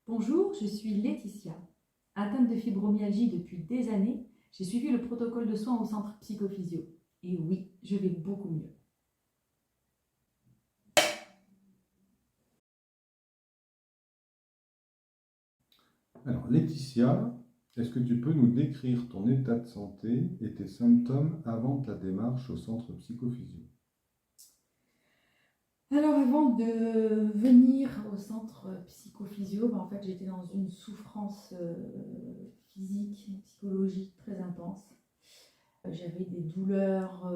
Bonjour, je suis Laetitia. Atteinte de fibromyalgie depuis des années, j'ai suivi le protocole de soins au centre psychophysio. Et oui, je vais beaucoup mieux. Alors Laetitia, est-ce que tu peux nous décrire ton état de santé et tes symptômes avant ta démarche au centre psychophysio? Alors avant de venir au centre psychophysio, en fait j'étais dans une souffrance physique, psychologique très intense. J'avais des douleurs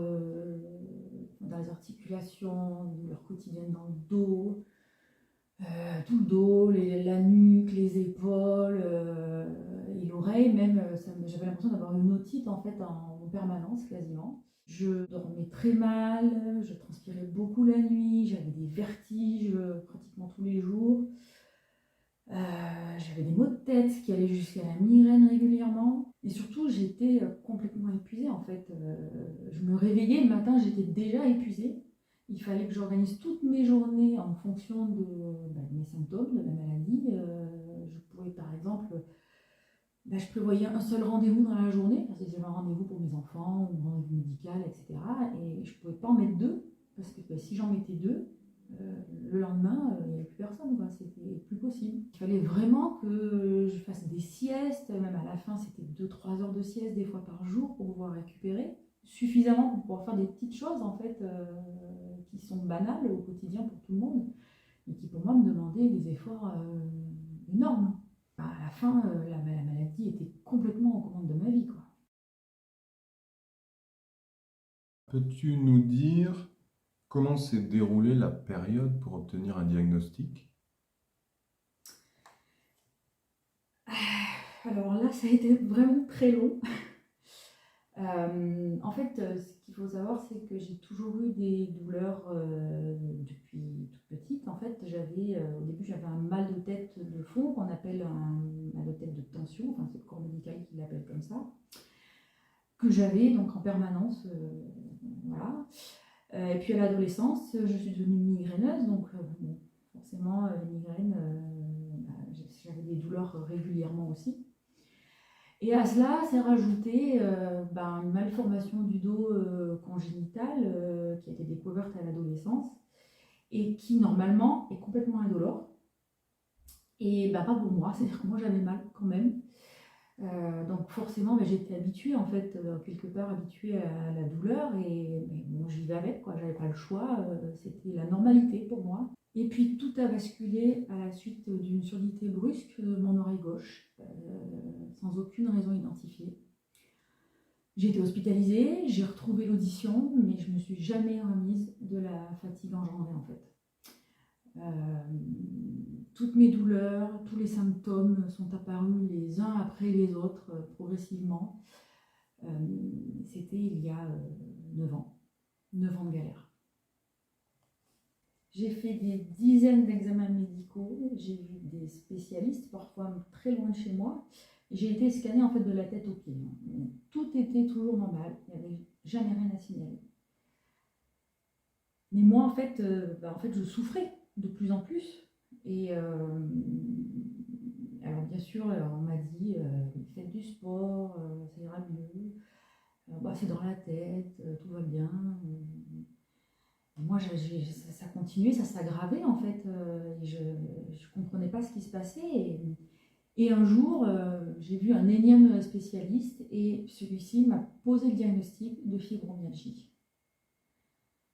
dans les articulations, des douleurs quotidiennes dans le dos, tout le dos, la nuque, les épaules et l'oreille même. J'avais l'impression d'avoir une otite en fait en permanence quasiment. Je dormais très mal, je transpirais beaucoup la nuit, j'avais des vertiges pratiquement tous les jours. J'avais des maux de tête qui allaient jusqu'à la migraine régulièrement. Et surtout, j'étais complètement épuisée en fait. Je me réveillais le matin, j'étais déjà épuisée. Il fallait que j'organise toutes mes journées en fonction de mes symptômes, de la maladie. Je pouvais par exemple, je prévoyais un seul rendez-vous dans la journée, parce que j'avais un rendez-vous pour mes enfants, un rendez-vous médical, etc. Et je ne pouvais pas en mettre deux, parce que si j'en mettais deux, le lendemain, il n'y avait plus personne, quoi. C'était plus possible. Il fallait vraiment que je fasse des siestes, même à la fin, c'était 2-3 heures de sieste des fois par jour pour pouvoir récupérer suffisamment pour pouvoir faire des petites choses en fait qui sont banales au quotidien pour tout le monde, et qui pour moi me demandaient des efforts énormes. À la fin, la maladie était complètement aux commandes de ma vie, quoi. Peux-tu nous dire comment s'est déroulée la période pour obtenir un diagnostic? Alors là, ça a été vraiment très long. En fait, ce qu'il faut savoir, c'est que j'ai toujours eu des douleurs depuis toute petite. En fait, au début, j'avais un mal de tête de fond qu'on appelle un mal de tête de tension. Enfin, c'est le corps médical qui l'appelle comme ça, que j'avais donc en permanence. Voilà. Et puis à l'adolescence, je suis devenue migraineuse, donc bon, forcément, les migraines, j'avais des douleurs régulièrement aussi. Et à cela s'est rajouté une malformation du dos congénitale qui a été découverte à l'adolescence et qui normalement est complètement indolore. Et pas pour moi, c'est-à-dire que moi j'avais mal quand même. Donc forcément j'étais habituée en fait, quelque part habituée à la douleur, et bon, j'y vais avec, quoi. J'avais pas le choix, c'était la normalité pour moi. Et puis tout a basculé à la suite d'une surdité brusque de mon oreille gauche, sans aucune raison identifiée. J'ai été hospitalisée, j'ai retrouvé l'audition, mais je ne me suis jamais remise de la fatigue engendrée en fait. Toutes mes douleurs, tous les symptômes sont apparus les uns après les autres progressivement. C'était il y a 9 ans, 9 ans de galère. J'ai fait des dizaines d'examens médicaux, j'ai vu des spécialistes, parfois très loin de chez moi. J'ai été scannée en fait de la tête aux pieds. Tout était toujours normal, il n'y avait jamais rien à signaler. Mais moi en fait, je souffrais de plus en plus. Et alors bien sûr, on m'a dit faites du sport, ça ira mieux. C'est dans la tête, tout va bien. Moi, ça continuait, ça s'aggravait en fait. Je ne comprenais pas ce qui se passait. Et un jour, j'ai vu un énième spécialiste et celui-ci m'a posé le diagnostic de fibromyalgie.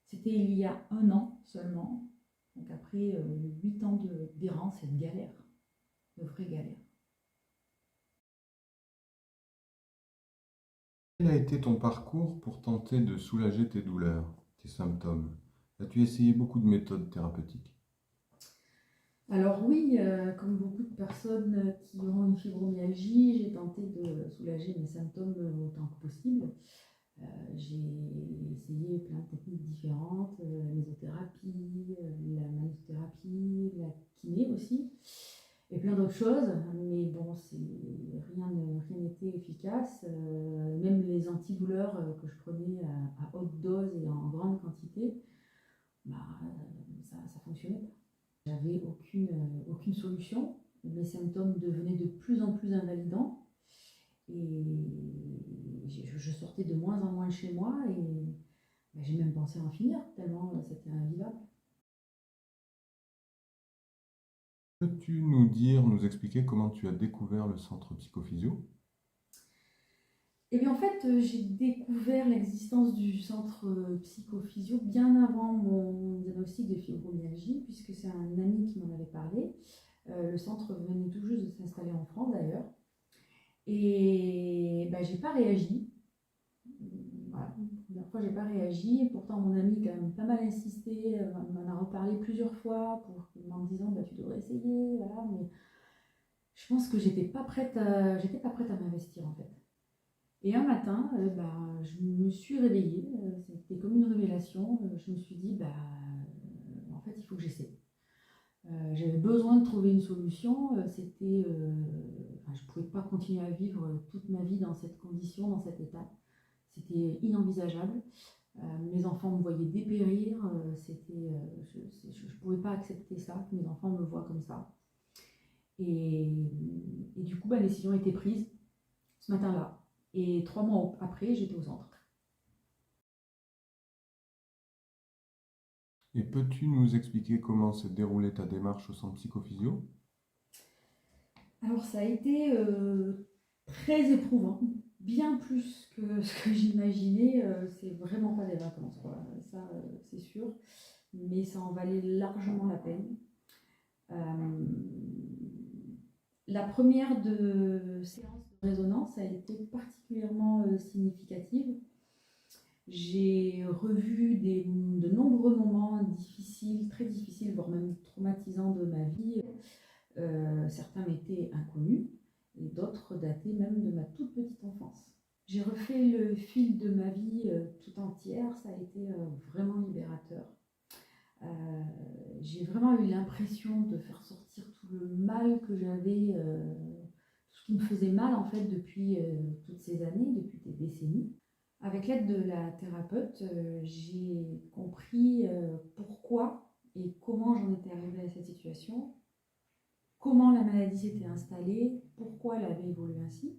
C'était il y a 1 an seulement, donc après 8 ans d'errance et de galère, de vraie galère. Quel a été ton parcours pour tenter de soulager tes douleurs, tes symptômes? As-tu essayé beaucoup de méthodes thérapeutiques? Alors oui, comme beaucoup de personnes qui ont une fibromyalgie, j'ai tenté de soulager mes symptômes autant que possible. J'ai essayé plein de techniques différentes, la mésothérapie, la magnétothérapie, la kiné aussi, et plein d'autres choses. Mais bon, rien n'était efficace. Même les antidouleurs que je prenais à haute dose et en grande quantité, ça ne fonctionnait pas. J'avais aucune solution. mes symptômes devenaient de plus en plus invalidants. Et je sortais de moins en moins de chez moi et j'ai même pensé en finir, tellement c'était invivable. Peux-tu nous expliquer comment tu as découvert le centre psychophysio? Et bien en fait, j'ai découvert l'existence du centre psychophysio bien avant mon diagnostic de fibromyalgie, puisque c'est un ami qui m'en avait parlé. Le centre venait tout juste de s'installer en France d'ailleurs. Et j'ai pas réagi. Voilà. La première fois, j'ai pas réagi. Et pourtant, mon ami quand même pas mal insisté, m'en a reparlé plusieurs fois en me disant tu devrais essayer. Voilà. Mais je pense que j'étais pas prête à m'investir en fait. Et un matin, je me suis réveillée. C'était comme une révélation. Je me suis dit, en fait, il faut que j'essaie. J'avais besoin de trouver une solution. Je ne pouvais pas continuer à vivre toute ma vie dans cette condition, dans cet état. C'était inenvisageable. Mes enfants me voyaient dépérir. Je ne pouvais pas accepter ça, que mes enfants me voient comme ça. Et du coup, la décision a été prise ce matin-là. Et 3 mois après, j'étais au centre. Et peux-tu nous expliquer comment s'est déroulée ta démarche au centre psychophysio? Alors ça a été très éprouvant, bien plus que ce que j'imaginais. C'est vraiment pas des vacances, quoi. Ça c'est sûr, mais ça en valait largement la peine. La première séance de résonance a été particulièrement significative. J'ai revu de nombreux moments difficiles, très difficiles, voire même traumatisants de ma vie. Certains m'étaient inconnus et d'autres dataient même de ma toute petite enfance. J'ai refait le fil de ma vie tout entière, ça a été vraiment libérateur. J'ai vraiment eu l'impression de faire sortir tout le mal que j'avais, tout ce qui me faisait mal en fait depuis toutes ces années, depuis des décennies. Avec l'aide de la thérapeute, j'ai compris pourquoi et comment j'en étais arrivée à cette situation, comment la maladie s'était installée, pourquoi elle avait évolué ainsi.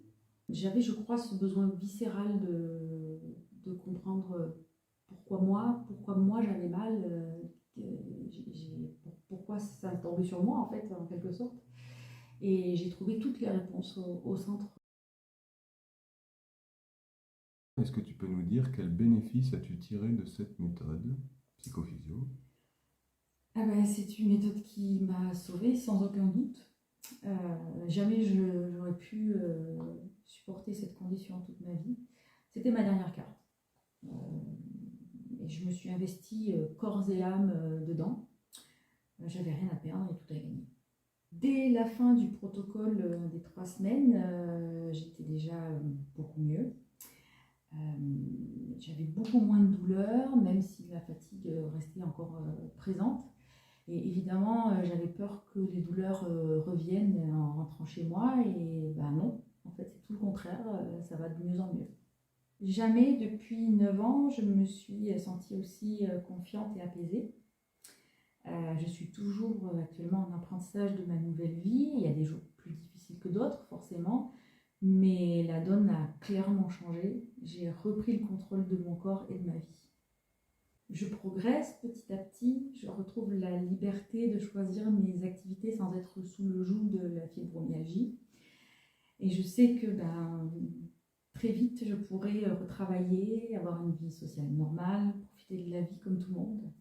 J'avais, je crois, ce besoin viscéral de comprendre pourquoi moi j'avais mal, pourquoi ça tombait sur moi en fait, en quelque sorte. Et j'ai trouvé toutes les réponses au centre. Est-ce que tu peux nous dire quel bénéfice as-tu tiré de cette méthode psychophysio? C'est une méthode qui m'a sauvée sans aucun doute. Jamais je n'aurais pu supporter cette condition toute ma vie. C'était ma dernière carte. Et je me suis investie corps et âme dedans. J'avais rien à perdre et tout à gagner. Dès la fin du protocole des 3 semaines, j'étais déjà beaucoup mieux. J'avais beaucoup moins de douleurs, même si la fatigue restait encore présente. Et évidemment, j'avais peur que les douleurs reviennent en rentrant chez moi. Et non, en fait, c'est tout le contraire, ça va de mieux en mieux. Jamais depuis 9 ans, je me suis sentie aussi confiante et apaisée. Je suis toujours actuellement en apprentissage de ma nouvelle vie. Il y a des jours plus difficiles que d'autres, forcément. Mais la donne a clairement changé. J'ai repris le contrôle de mon corps et de ma vie. Je progresse petit à petit, je retrouve la liberté de choisir mes activités sans être sous le joug de la fibromyalgie. Et je sais que très vite, je pourrai retravailler, avoir une vie sociale normale, profiter de la vie comme tout le monde.